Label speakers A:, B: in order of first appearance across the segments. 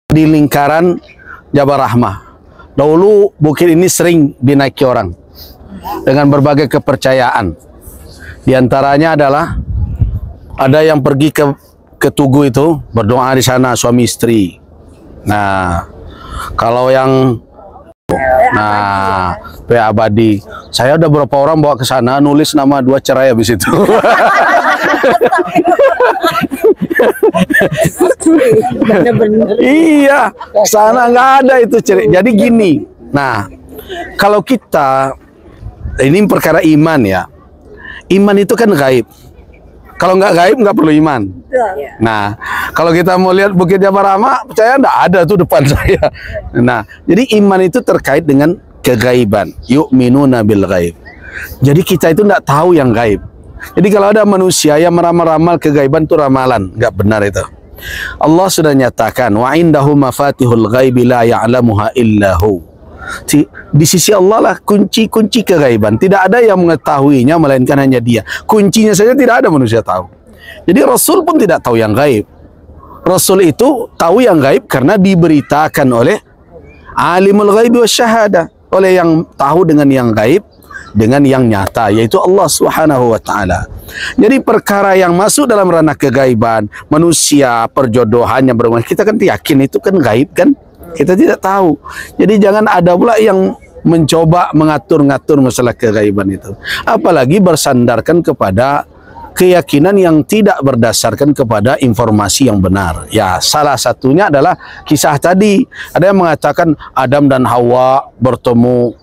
A: di lingkaran Jabal Rahmah. Dahulu bukit ini sering dinaiki orang dengan berbagai kepercayaan. Di antaranya adalah ada yang pergi ke Tugu itu berdoa di sana suami istri. Nah, kalau yang PA Abadi, saya udah berapa orang bawa ke sana nulis nama 2 cerai habis itu. Iya, sana nggak ada itu cerai. Jadi gini, nah kalau kita ini perkara iman ya, iman itu kan gaib. Kalau nggak gaib nggak perlu iman. Nah, kalau kita mau lihat Bukit Jabal Rahmah, percaya nggak ada tuh depan saya. Nah, jadi iman itu terkait dengan kegaiban. Yu'minuna bil gaib. Jadi kita itu nggak tahu yang gaib. Jadi kalau ada manusia yang meramal-ramal kegaiban itu ramalan, nggak benar itu. Allah sudah nyatakan, wa indahu mafatihul ghaibi la ya'lamuha illahu. Di sisi Allah lah kunci-kunci kegaiban. Tidak ada yang mengetahuinya melainkan hanya Dia. Kuncinya saja tidak ada manusia tahu. Jadi Rasul pun tidak tahu yang gaib. Rasul itu tahu yang gaib karena diberitakan oleh alimul ghaibi wasyahada, oleh yang tahu dengan yang gaib, dengan yang nyata, yaitu Allah Subhanahu wa taala. Jadi perkara yang masuk dalam ranah kegaiban, manusia, perjodohannya berhubungan, kita kan yakin itu kan gaib kan? Kita tidak tahu. Jadi jangan ada pula yang mencoba mengatur-ngatur masalah kegaiban itu. Apalagi bersandarkan kepada keyakinan yang tidak berdasarkan kepada informasi yang benar. Ya, salah satunya adalah kisah tadi. Ada yang mengatakan Adam dan Hawa bertemu.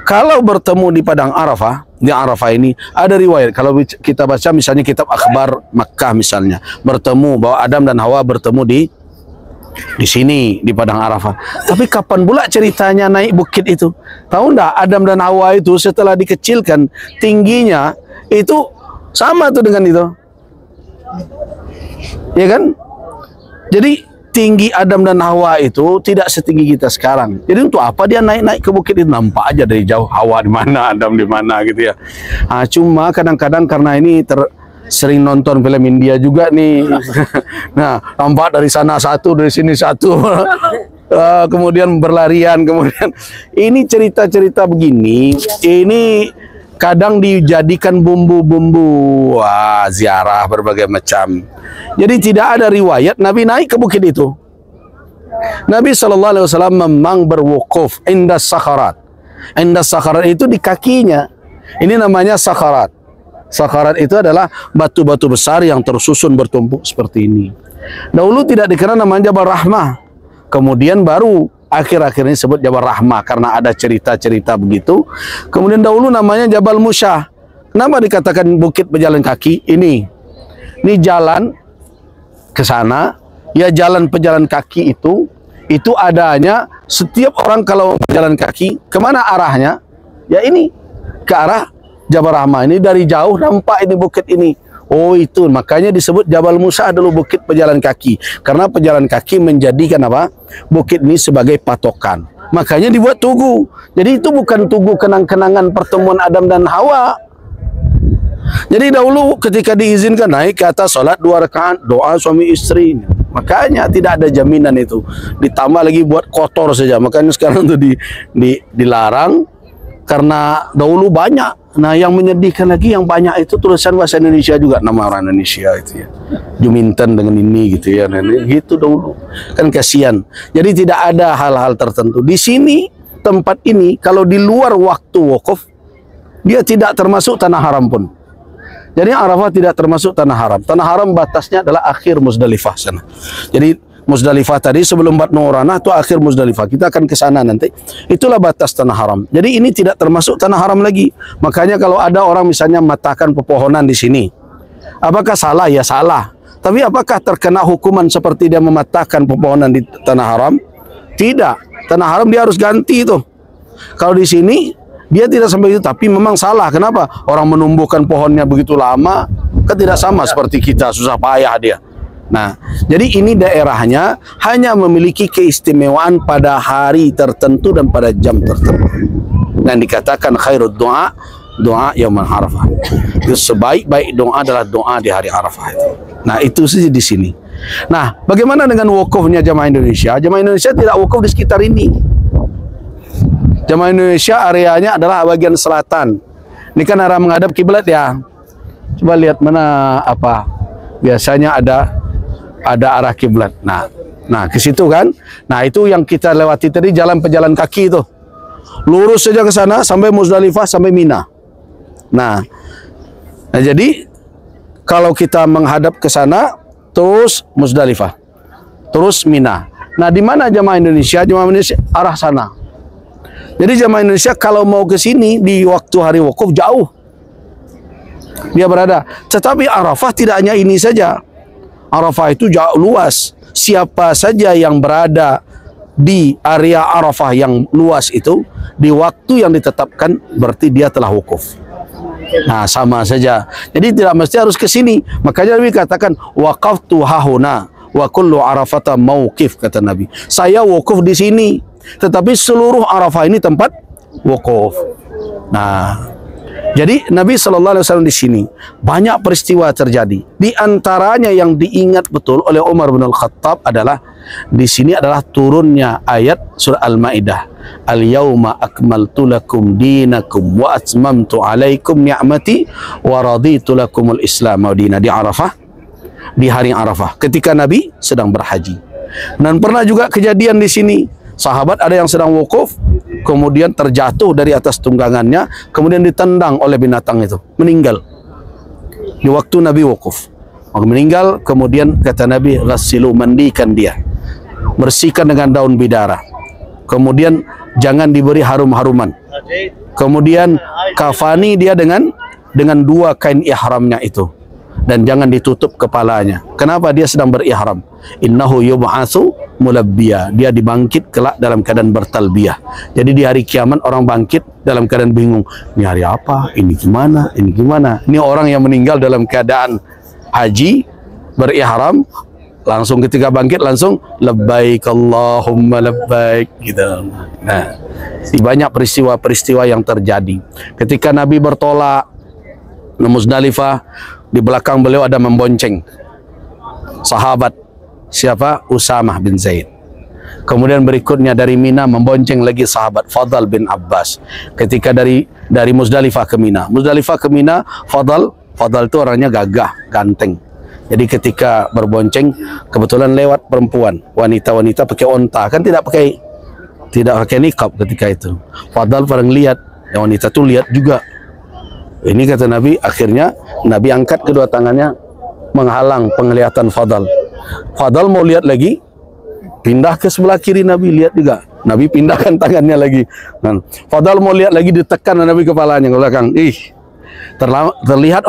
A: Kalau bertemu di Padang Arafah, di Arafah ini ada riwayat. Kalau kita baca misalnya kitab Akhbar Makkah misalnya, bertemu bahwa Adam dan Hawa bertemu di sini di Padang Arafah. Tapi kapan pula ceritanya naik bukit itu? Tahu enggak, Adam dan Hawa itu setelah dikecilkan tingginya itu sama tuh dengan itu. Ya kan? Jadi tinggi Adam dan Hawa itu tidak setinggi kita sekarang. Jadi untuk apa dia naik-naik ke bukit itu? Nampak aja dari jauh Hawa di mana, Adam di mana gitu ya. Nah, cuma kadang-kadang karena ini sering nonton film India juga nih. Nah, nampak dari sana satu, dari sini satu. Kemudian berlarian, kemudian ini cerita-cerita begini, ini kadang dijadikan bumbu-bumbu ziarah berbagai macam. Jadi tidak ada riwayat Nabi naik ke bukit itu. Nabi SAW memang berwukuf indas sakharat. Indas sakharat itu di kakinya. Ini namanya sakharat. Sakharat itu adalah batu-batu besar yang tersusun bertumpuk seperti ini. Dahulu tidak dikenal namanya Jabal Rahmah. Kemudian baru akhir-akhir ini disebut Jabal Rahmah karena ada cerita-cerita begitu. Kemudian dahulu namanya Jabal Musyah. Kenapa dikatakan bukit pejalan kaki? Ini jalan ke sana. Ya, jalan pejalan kaki itu adanya setiap orang kalau berjalan kaki, kemana arahnya? Ya ini, ke arah Jabal Rahmah. Ini dari jauh nampak ini bukit ini. Oh itu, makanya disebut Jabal Musa dulu bukit pejalan kaki. Karena pejalan kaki menjadikan apa? Bukit ini sebagai patokan. Makanya dibuat tugu. Jadi itu bukan tugu kenang-kenangan pertemuan Adam dan Hawa. Jadi dahulu ketika diizinkan naik ke atas sholat 2 rakaat, doa suami istri. Makanya tidak ada jaminan itu. Ditambah lagi buat kotor saja. Makanya sekarang itu dilarang. Karena dahulu banyak. Nah, yang menyedihkan lagi yang banyak itu tulisan bahasa Indonesia juga, nama orang Indonesia itu ya. Juminten dengan ini gitu ya. Nah, gitu dahulu. Kan kasihan. Jadi tidak ada hal-hal tertentu. Di sini tempat ini kalau di luar waktu wukuf dia tidak termasuk tanah haram pun. Jadi Arafah tidak termasuk tanah haram. Tanah haram batasnya adalah akhir Muzdalifah sana. Jadi Muzdalifah tadi sebelum Batnu Urana itu akhir Muzdalifah. Kita akan ke sana nanti. Itulah batas tanah haram. Jadi ini tidak termasuk tanah haram lagi. Makanya kalau ada orang misalnya mematahkan pepohonan di sini, apakah salah? Ya salah. Tapi apakah terkena hukuman seperti dia mematahkan pepohonan di tanah haram? Tidak. Tanah haram dia harus ganti itu. Kalau di sini dia tidak sampai itu, tapi memang salah. Kenapa? Orang menumbuhkan pohonnya begitu lama, kan tidak sama seperti kita, susah payah dia. Nah, jadi ini daerahnya hanya memiliki keistimewaan pada hari tertentu dan pada jam tertentu. Dan dikatakan khairud doa, doa yaumul Arafah. Itu sebaik-baik doa adalah doa di hari Arafah itu. Nah, itu saja di sini. Nah, bagaimana dengan wukufnya jamaah Indonesia? Jamaah Indonesia tidak wukuf di sekitar ini. Jamaah Indonesia areanya adalah bagian selatan. Ini kan arah menghadap kiblat ya. Coba lihat mana apa. Biasanya ada arah kiblat. Nah ke situ kan. Nah, itu yang kita lewati tadi, jalan pejalan kaki itu. Lurus saja ke sana sampai Muzdalifah sampai Mina. Nah, jadi kalau kita menghadap ke sana terus Muzdalifah, terus Mina. Nah, di mana jamaah Indonesia? Jamaah Indonesia arah sana. Jadi jamaah Indonesia kalau mau ke sini di waktu hari wukuf jauh dia berada. Tetapi Arafah tidak hanya ini saja. Arafah itu jauh luas. Siapa saja yang berada di area Arafah yang luas itu di waktu yang ditetapkan berarti dia telah wukuf. Nah, sama saja. Jadi tidak mesti harus ke sini. Makanya Nabi katakan waqaftu hahuna wa kullu arafata mauqif, kata Nabi. Saya wukuf di sini, tetapi seluruh Arafah ini tempat wukuf. Nah, jadi Nabi SAW di sini banyak peristiwa terjadi. Di antaranya yang diingat betul oleh Umar bin Al-Khattab adalah di sini adalah turunnya ayat surah Al-Maidah. Al-yauma akmaltu lakum dinakum wa atmamtu alaikum ni'mati wa raditu lakumul Islam dina, di Arafah, di hari Arafah ketika Nabi sedang berhaji. Dan pernah juga kejadian di sini. Sahabat ada yang sedang wukuf, kemudian terjatuh dari atas tunggangannya, kemudian ditendang oleh binatang itu, meninggal. Di waktu Nabi wukuf, meninggal. Kemudian kata Nabi, ghassilu, mandikan dia, bersihkan dengan daun bidara. Kemudian jangan diberi harum-haruman. Kemudian kafani dia dengan dua kain ihramnya itu, dan jangan ditutup kepalanya. Kenapa? Dia sedang berihram. Innahu yub'atsu mulabbiya. Dia dibangkit kelak dalam keadaan bertalbiyah. Jadi di hari kiamat orang bangkit dalam keadaan bingung. Ini hari apa? Ini gimana? Ini gimana? Ini orang yang meninggal dalam keadaan haji, berihram, langsung ketika bangkit langsung labbaik Allahumma labbaik gitu. Nah, banyak peristiwa-peristiwa yang terjadi. Ketika Nabi bertolak ke Muzdalifah, di belakang beliau ada membonceng sahabat. Siapa? Usamah bin Zaid. Kemudian berikutnya dari Mina membonceng lagi sahabat Fadl bin Abbas. Ketika dari Muzdalifah ke Mina. Muzdalifah ke Mina, Fadl itu orangnya gagah, ganteng. Jadi ketika berbonceng kebetulan lewat perempuan, wanita-wanita pakai onta, kan tidak pakai niqab ketika itu. Fadl pernah lihat, yang wanita itu lihat juga. Ini kata Nabi, akhirnya Nabi angkat kedua tangannya menghalang penglihatan Fadl. Fadl mau lihat lagi, pindah ke sebelah kiri, Nabi lihat juga. Nabi pindahkan tangannya lagi. Fadl mau lihat lagi, ditekan Nabi kepalanya ke belakang. Terlihat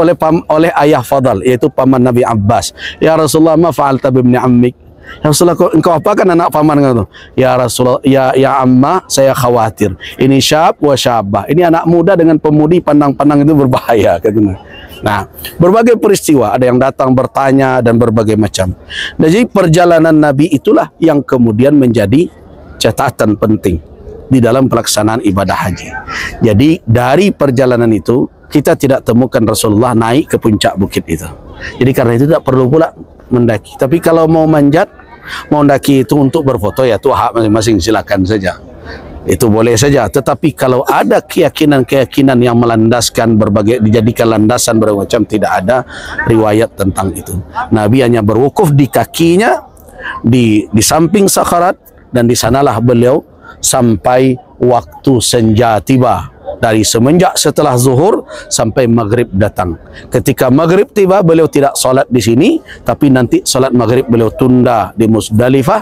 A: oleh ayah Fadl, yaitu paman Nabi Abbas. Ya Rasulullah, ma fa'alta bibni ammik. Ya Rasulullah, engkau apakan anak paman kau? Ya Rasulullah, ya amma, saya khawatir. Ini syab wa syabah. Ini anak muda dengan pemudi, pandang-pandang itu berbahaya, katanya. Nah, berbagai peristiwa, ada yang datang bertanya dan berbagai macam. Dan jadi perjalanan Nabi itulah yang kemudian menjadi catatan penting di dalam pelaksanaan ibadah haji. Jadi dari perjalanan itu kita tidak temukan Rasulullah naik ke puncak bukit itu. Jadi karena itu tidak perlu pula mendaki. Tapi kalau mau manjat, mau mendaki itu untuk berfoto, ya itu hak masing-masing, silakan saja. Itu boleh saja. Tetapi kalau ada keyakinan-keyakinan yang melandaskan berbagai, dijadikan landasan berbagai macam, tidak ada riwayat tentang itu. Nabi hanya berwukuf di kakinya, di samping sakharat, dan di sanalah beliau sampai waktu senja tiba. Dari semenjak setelah zuhur sampai maghrib datang. Ketika maghrib tiba, beliau tidak solat di sini, tapi nanti solat maghrib beliau tunda di Muzdalifah.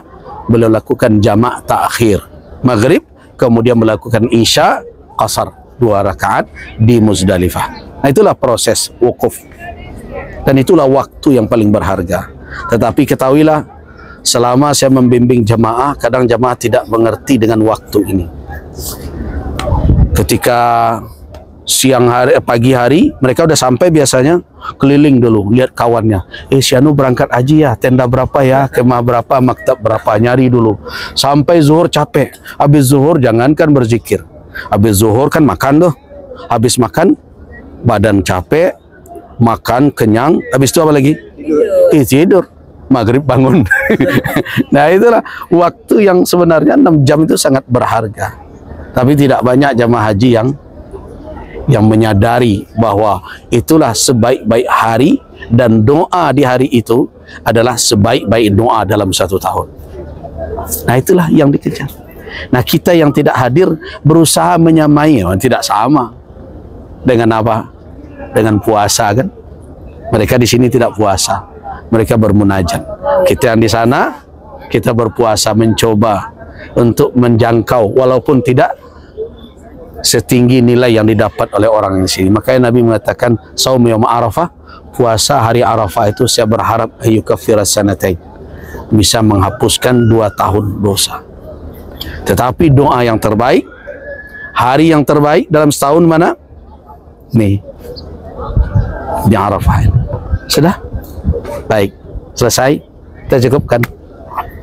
A: Beliau lakukan jamak ta'khir maghrib, kemudian melakukan isya qasar 2 rakaat di Muzdalifah. Nah, itulah proses wukuf, dan itulah waktu yang paling berharga. Tetapi ketahuilah, selama saya membimbing jamaah, kadang jamaah tidak mengerti dengan waktu ini. Ketika pagi hari mereka udah sampai, biasanya keliling dulu lihat kawannya. Si Anu berangkat haji ya, tenda berapa ya, kemah berapa, maktab berapa, nyari dulu. Sampai zuhur capek. Habis zuhur jangankan berzikir. Habis zuhur kan makan tuh. Habis makan badan capek, makan kenyang, habis itu apa lagi? Tidur. maghrib bangun. Nah itulah waktu yang sebenarnya 6 jam itu sangat berharga. Tapi tidak banyak jamaah haji yang menyadari bahwa itulah sebaik-baik hari, dan doa di hari itu adalah sebaik-baik doa dalam 1 tahun. Nah itulah yang dikejar. Nah kita yang tidak hadir berusaha menyamai, tidak sama dengan apa? Dengan puasa kan? Mereka di sini tidak puasa, mereka bermunajat. Kita yang di sana, kita berpuasa, mencoba untuk menjangkau walaupun tidak setinggi nilai yang didapat oleh orang di sini. Makanya Nabi mengatakan saum yaum Arafah, puasa hari Arafah itu saya berharap yukaffirus sanatain, bisa menghapuskan 2 tahun dosa. Tetapi doa yang terbaik, hari yang terbaik dalam setahun mana? Nih, di Arafah ini. Sudah? Baik, selesai. Kita cukupkan.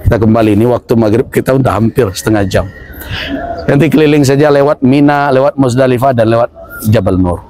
A: Kita kembali, ini waktu maghrib kita udah hampir setengah jam. Nanti keliling saja lewat Mina, lewat Muzdalifah, dan lewat Jabal Nur.